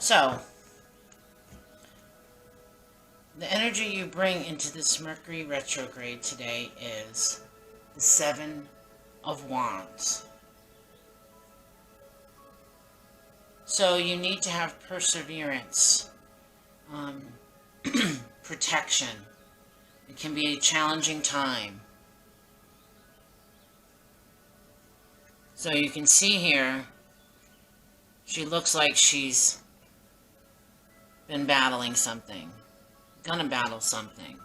So, the energy you bring into this Mercury retrograde today is the Seven of Wands. So you need to have perseverance, protection. It can be a challenging time. So you can see here, she looks like she's been battling something, gonna battle something.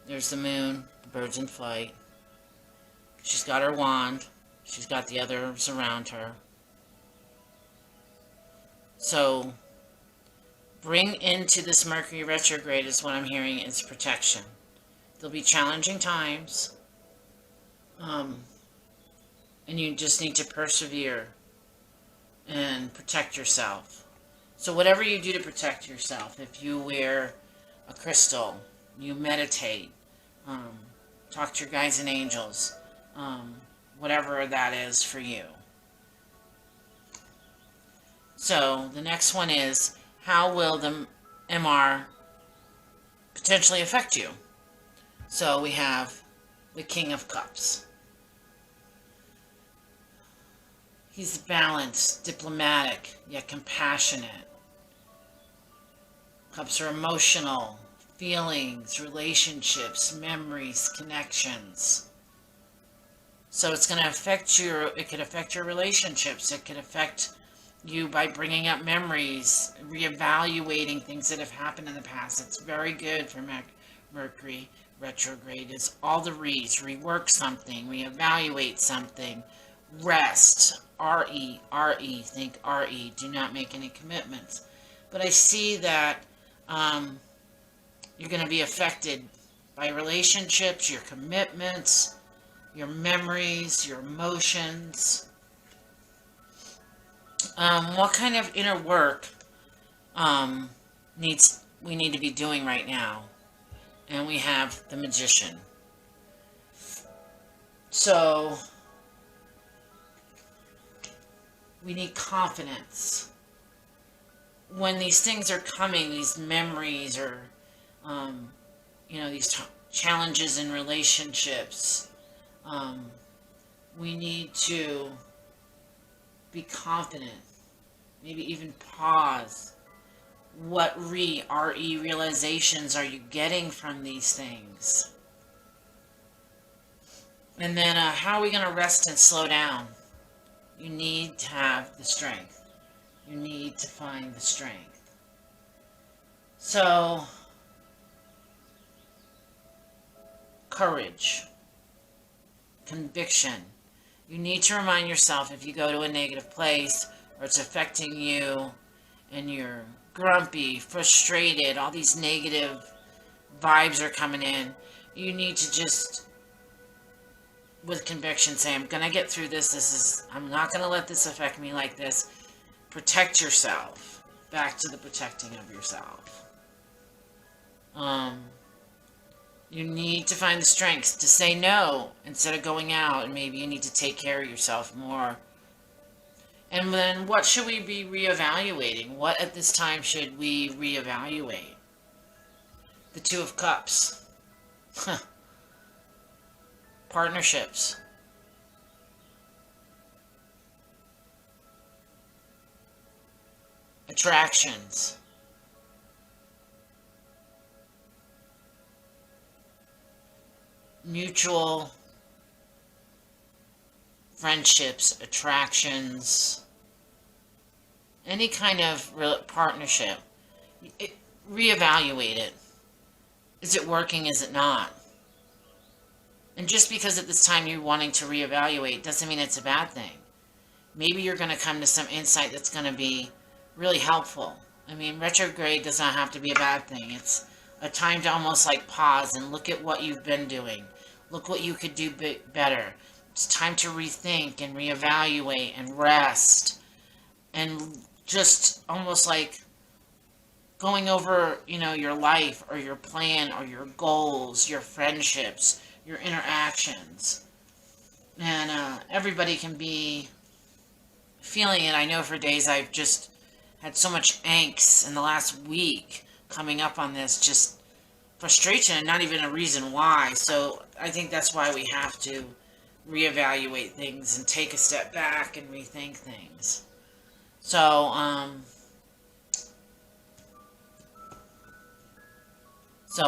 There's the moon, the birds in flight. She's got her wand. She's got the others around her. So, bring into this Mercury retrograde is what I'm hearing is protection. There'll be challenging times. And you just need to persevere and protect yourself. So whatever you do to protect yourself, if you wear a crystal, you meditate, talk to your guides and angels, whatever that is for you. So the next one is, how will the MR potentially affect you? So we have the King of Cups. He's balanced, diplomatic, yet compassionate. Cups are emotional, feelings, relationships, memories, connections. So it's going to affect it could affect your relationships. It could affect you by bringing up memories, reevaluating things that have happened in the past. It's very good for Mercury retrograde. It's all the rework something, reevaluate something, rest, R-E, think R-E, do not make any commitments. But I see that you're going to be affected by relationships, your commitments, your memories, your emotions. What kind of inner work we need to be doing right now? And we have the Magician. So we need confidence. When these things are coming, these memories or, these challenges in relationships, we need to be confident. Maybe even pause. What realizations are you getting from these things? And then how are we going to rest and slow down? You need to have the strength. You need to find the strength. So, courage, conviction. You need to remind yourself if you go to a negative place or it's affecting you and you're grumpy, frustrated, all these negative vibes are coming in, you need to just, with conviction, say, I'm going to get through this. I'm not going to let this affect me like this. Protect yourself. Back to the protecting of yourself. You need to find the strength to say no instead of going out, and maybe you need to take care of yourself more. And then what should we be reevaluating? What at this time should we reevaluate? The Two of Cups. Partnerships. Attractions. Mutual friendships, attractions, any kind of partnership. Reevaluate it. Is it working? Is it not? And just because at this time you're wanting to reevaluate doesn't mean it's a bad thing. Maybe you're going to come to some insight that's going to be really helpful. I mean, retrograde does not have to be a bad thing. It's a time to almost like pause and look at what you've been doing. Look what you could do better. It's time to rethink and reevaluate and rest. And just almost like going over, your life or your plan or your goals, your friendships, your interactions. And everybody can be feeling it. I know for days I've just had so much angst in the last week coming up on this, just frustration and not even a reason why. So I think that's why we have to reevaluate things and take a step back and rethink things. So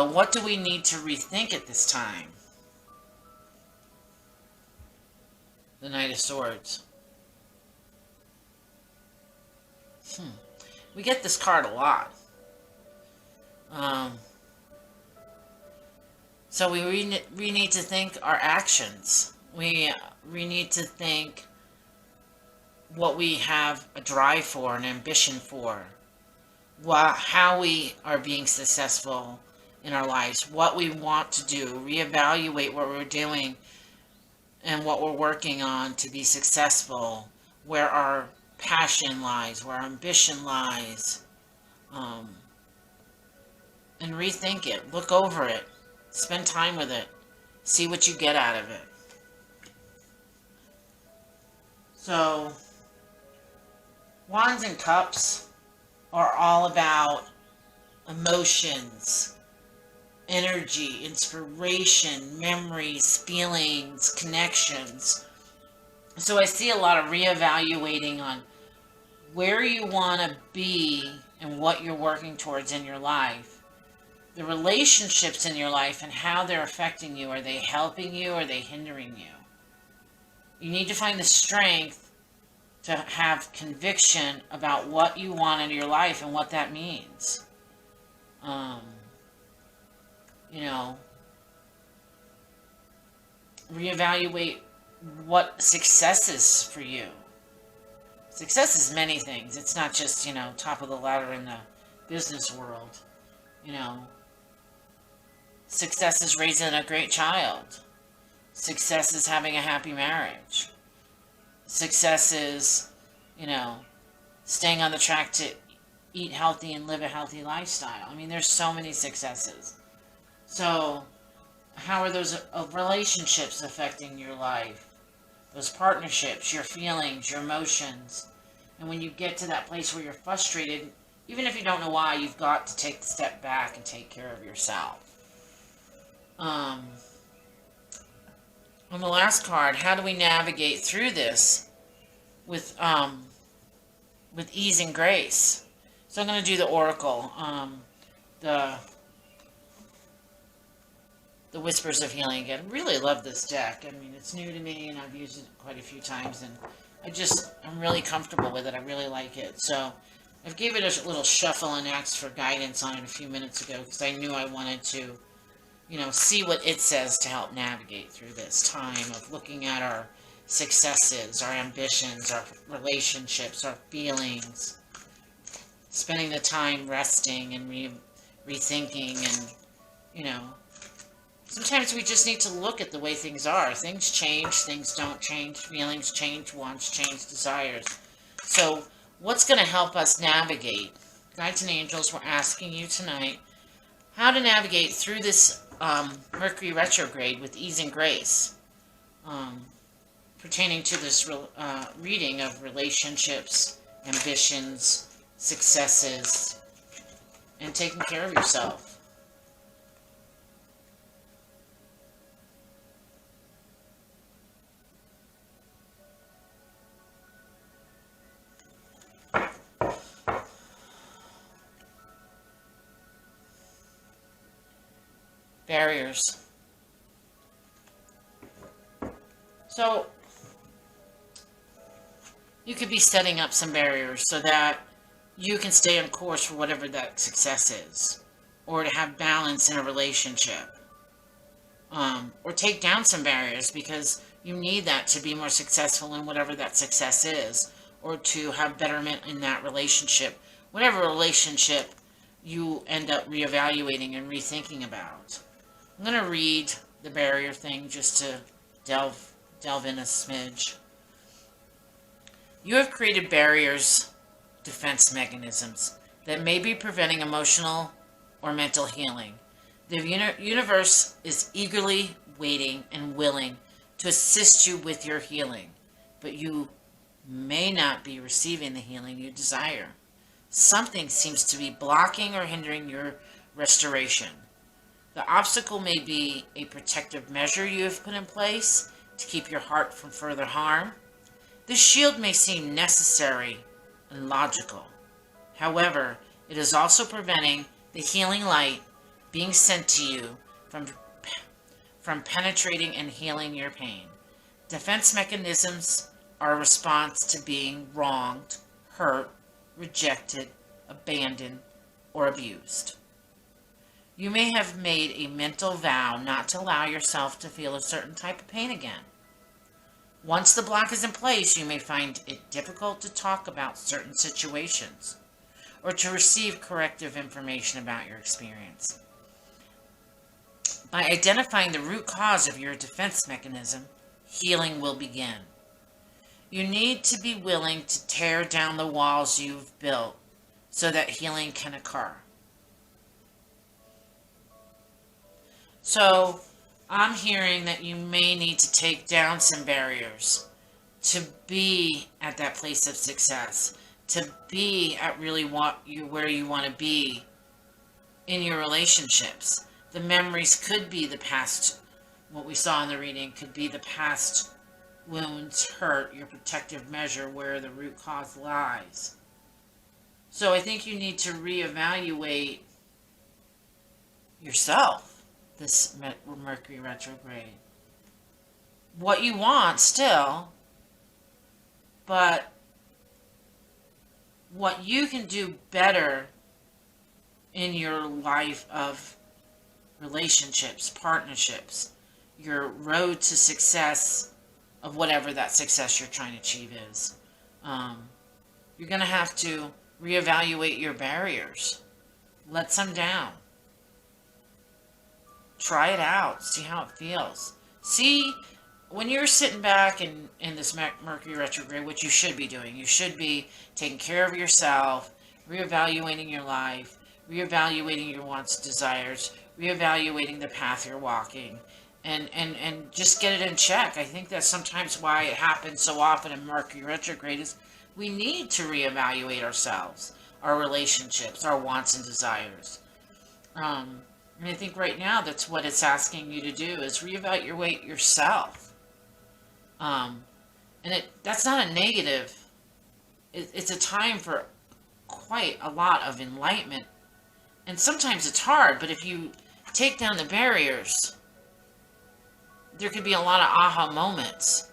what do we need to rethink at this time? The Knight of Swords. We get this card a lot. So we need to think our actions. We need to think what we have a drive for, an ambition for, how we are being successful in our lives, what we want to do, reevaluate what we're doing and what we're working on to be successful, where our passion lies, where our ambition lies, and rethink it, look over it, spend time with it, see what you get out of it. So, Wands and Cups are all about emotions, energy, inspiration, memories, feelings, connections. So I see a lot of reevaluating on where you want to be and what you're working towards in your life. The relationships in your life and how they're affecting you. Are they helping you or are they hindering you? You need to find the strength to have conviction about what you want in your life and what that means. Reevaluate what success is for you. Success is many things. It's not just, top of the ladder in the business world. Success is raising a great child. Success is having a happy marriage. Success is, staying on the track to eat healthy and live a healthy lifestyle. I mean, there's so many successes. So, how are those relationships affecting your life? Those partnerships, your feelings, your emotions. And when you get to that place where you're frustrated, even if you don't know why, you've got to take a step back and take care of yourself. On the last card, how do we navigate through this with ease and grace? So I'm going to do the Oracle, the Whispers of Healing again. Really love this deck. I mean, it's new to me, and I've used it quite a few times, and I'm really comfortable with it. I really like it. So I've gave it a little shuffle and asked for guidance on it a few minutes ago because I knew I wanted to, see what it says to help navigate through this time of looking at our successes, our ambitions, our relationships, our feelings, spending the time resting and rethinking and, sometimes we just need to look at the way things are. Things change, things don't change, feelings change, wants change, desires. So what's going to help us navigate? Guides and angels, we're asking you tonight how to navigate through this Mercury retrograde with ease and grace, pertaining to this reading of relationships, ambitions, successes, and taking care of yourself. Barriers. So you could be setting up some barriers so that you can stay on course for whatever that success is, or to have balance in a relationship, or take down some barriers because you need that to be more successful in whatever that success is, or to have betterment in that relationship, whatever relationship you end up reevaluating and rethinking about. I'm going to read the barrier thing just to delve in a smidge. You have created barriers, defense mechanisms, that may be preventing emotional or mental healing. The universe is eagerly waiting and willing to assist you with your healing, but you may not be receiving the healing you desire. something seems to be blocking or hindering your restoration. The obstacle may be a protective measure you have put in place to keep your heart from further harm. This shield may seem necessary and logical. However, it is also preventing the healing light being sent to you from penetrating and healing your pain. Defense mechanisms are a response to being wronged, hurt, rejected, abandoned, or abused. You may have made a mental vow not to allow yourself to feel a certain type of pain again. Once the block is in place, you may find it difficult to talk about certain situations or to receive corrective information about your experience. By identifying the root cause of your defense mechanism, healing will begin. You need to be willing to tear down the walls you've built so that healing can occur. So, I'm hearing that you may need to take down some barriers to be at that place of success, to be at really where you want to be in your relationships. The memories could be the past, what we saw in the reading could be the past wounds, hurt, your protective measure where the root cause lies. So I think you need to reevaluate yourself, this Mercury retrograde. What you want still, but what you can do better in your life of relationships, partnerships, your road to success of whatever that success you're trying to achieve is. You're going to have to reevaluate your barriers. Let some down. Try it out. See how it feels. See, when you're sitting back in this Mercury retrograde, what you should be doing, you should be taking care of yourself, reevaluating your life, reevaluating your wants, desires, reevaluating the path you're walking, and just get it in check. I think that's sometimes why it happens so often in Mercury retrograde is we need to reevaluate ourselves, our relationships, our wants and desires. And I think right now that's what it's asking you to do is reevaluate yourself. And that's not a negative. It's a time for quite a lot of enlightenment. And sometimes it's hard, but if you take down the barriers, there could be a lot of aha moments,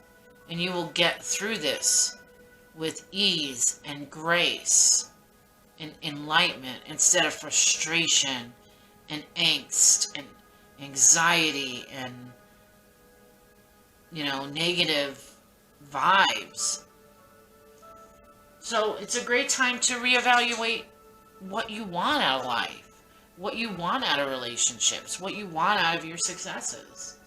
and you will get through this with ease and grace and enlightenment instead of frustration and angst and anxiety and, negative vibes. So it's a great time to reevaluate what you want out of life, what you want out of relationships, what you want out of your successes.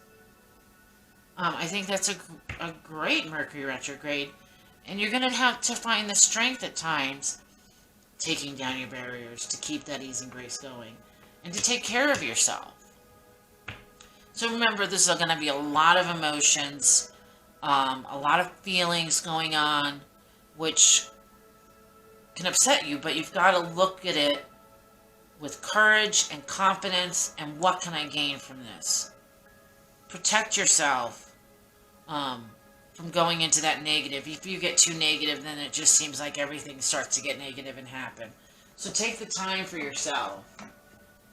I think that's a great Mercury retrograde, and you're going to have to find the strength at times taking down your barriers to keep that ease and grace going and to take care of yourself. So remember, this is going to be a lot of emotions, a lot of feelings going on, which can upset you, but you've got to look at it with courage and confidence and what can I gain from this? Protect yourself from going into that negative. If you get too negative, then it just seems like everything starts to get negative and happen. So take the time for yourself.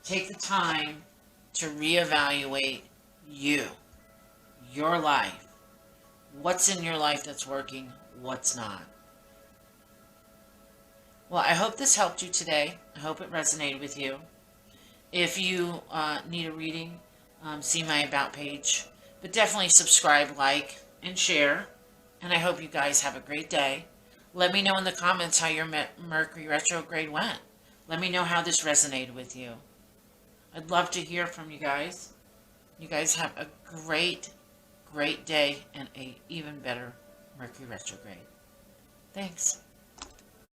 Take the time to reevaluate you, your life. What's in your life that's working, what's not. Well, I hope this helped you today. I hope it resonated with you. If you need a reading, see my About page. But definitely subscribe, like, and share. And I hope you guys have a great day. Let me know in the comments how your Mercury retrograde went. Let me know how this resonated with you. I'd love to hear from you guys. You guys have a great, great day and a even better Mercury retrograde. Thanks.